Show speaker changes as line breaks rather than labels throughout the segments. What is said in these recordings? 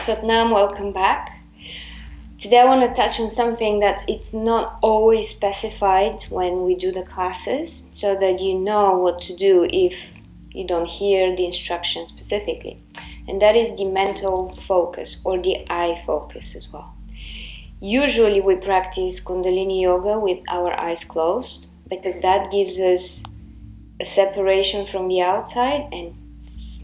Satnam, welcome back. Today I want to touch on something that it's not always specified when we do the classes, so that you know what to do if you don't hear the instructions specifically. And that is the mental focus or the eye focus as well. Usually we practice Kundalini Yoga with our eyes closed because that gives us a separation from the outside and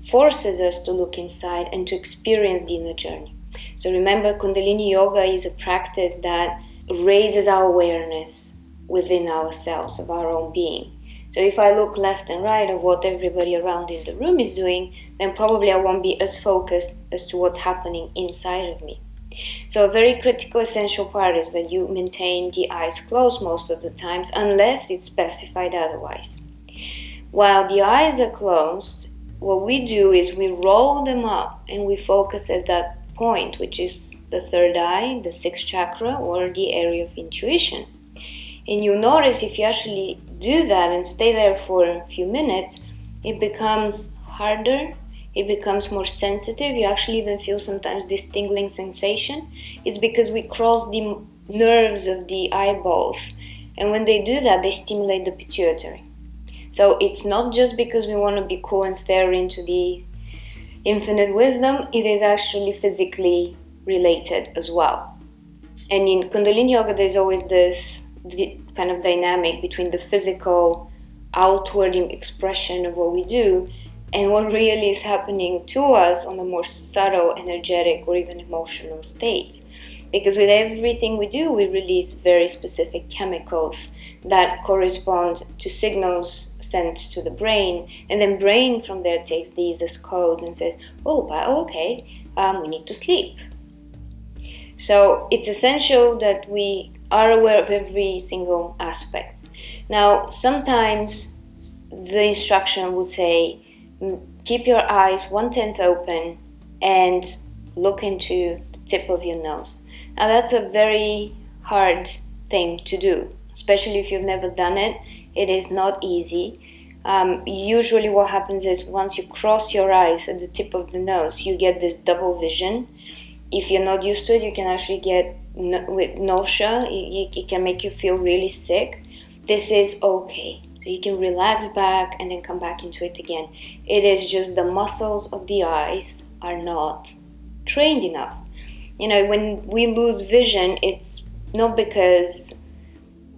forces us to look inside and to experience the inner journey. So remember, Kundalini Yoga is a practice that raises our awareness within ourselves of our own being. So if I look left and right of what everybody around in the room is doing, then probably I won't be as focused as to what's happening inside of me. So a very critical, essential part is that you maintain the eyes closed most of the times, unless it's specified otherwise. While the eyes are closed, what we do is we roll them up and we focus at that point, which is the third eye, the sixth chakra, or the area of intuition. And you'll notice if you actually do that and stay there for a few minutes, it becomes harder, it becomes more sensitive. You actually even feel sometimes this tingling sensation. It's because we cross the nerves of the eyeballs. And when they do that, they stimulate the pituitary. So it's not just because we want to be cool and stare into the infinite wisdom, it is actually physically related as well. And in Kundalini Yoga, there's always this kind of dynamic between the physical, outward expression of what we do and what really is happening to us on a more subtle, energetic, or even emotional state. Because with everything we do, we release very specific chemicals that correspond to signals sent to the brain, and then brain from there takes these as codes and says, we need to sleep. So it's essential that we are aware of every single aspect. Now, sometimes the instruction would say, keep your eyes 1/10 open and look into the tip of your nose. Now that's a very hard thing to do, especially if you've never done it. It is not easy. Usually what happens is once you cross your eyes at the tip of the nose, you get this double vision. If you're not used to it, you can actually get with nausea. It can make you feel really sick. This is okay. So you can relax back and then come back into it again. It is just the muscles of the eyes are not trained enough. You know, when we lose vision, it's not because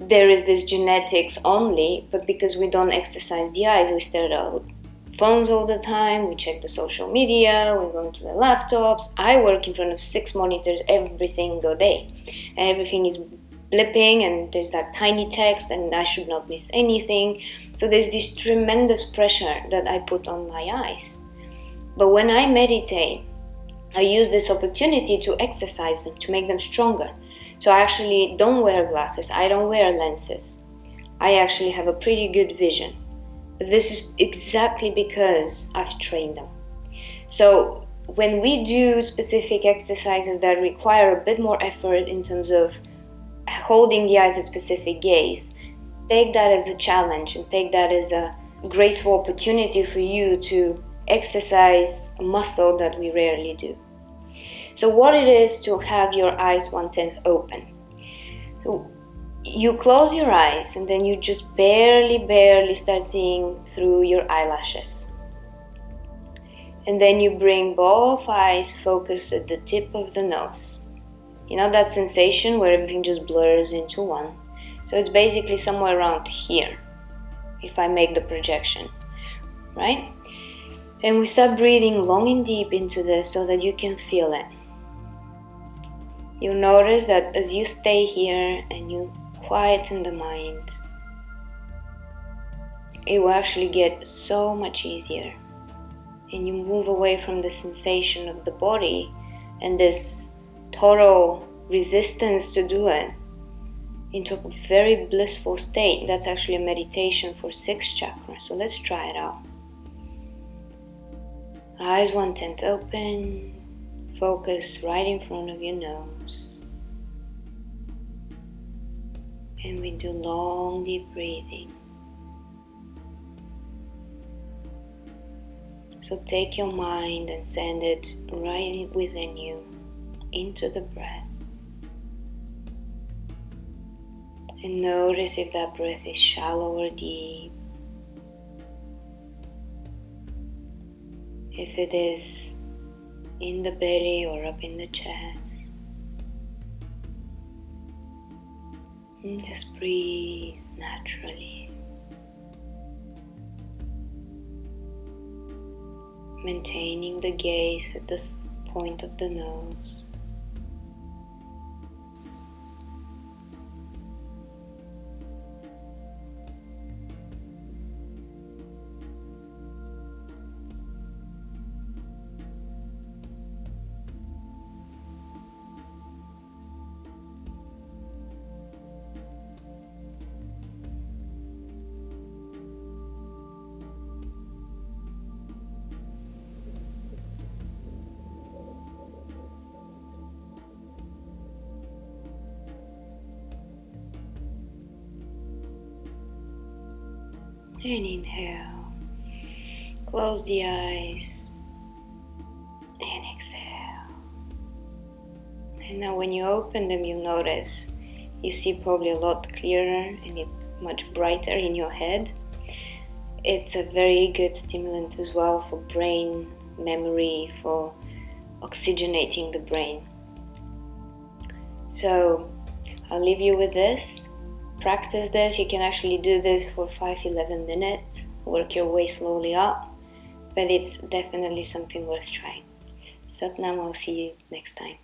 there is this genetics only, but because we don't exercise the eyes. We stare at our phones all the time, we check the social media, we go into the laptops. I work in front of 6 monitors every single day, and everything is blipping, and there's that tiny text, and I should not miss anything. So there's this tremendous pressure that I put on my eyes. But when I meditate, I use this opportunity to exercise them, to make them stronger. So I actually don't wear glasses, I don't wear lenses. I actually have a pretty good vision. But this is exactly because I've trained them. So when we do specific exercises that require a bit more effort in terms of holding the eyes at specific gaze, take that as a challenge and take that as a graceful opportunity for you to exercise a muscle that we rarely do. So what it is to have your eyes 1/10 open. So you close your eyes and then you just barely start seeing through your eyelashes. And then you bring both eyes focused at the tip of the nose. You know that sensation where everything just blurs into one? So it's basically somewhere around here, if I make the projection, right? And we start breathing long and deep into this so that you can feel it. You'll notice that as you stay here and you quieten the mind, it will actually get so much easier. And you move away from the sensation of the body and this total resistance to do it into a very blissful state. That's actually a meditation for 6th chakra. So let's try it out. Eyes 1/10 open. Focus right in front of your nose. And we do long, deep breathing. So take your mind and send it right within you. into the breath. And notice if that breath is shallow or deep. If it is in the belly or up in the chest. And just breathe naturally. Maintaining the gaze at the point of the nose. And inhale, close the eyes, and exhale. And now when you open them, you notice you see probably a lot clearer and it's much brighter in your head. It's a very good stimulant as well for brain memory, for oxygenating the brain. So I'll leave you with this. Practice this. You can actually do this for 5-11 minutes. Work your way slowly up, but it's definitely something worth trying. Satnam, I'll see you next time.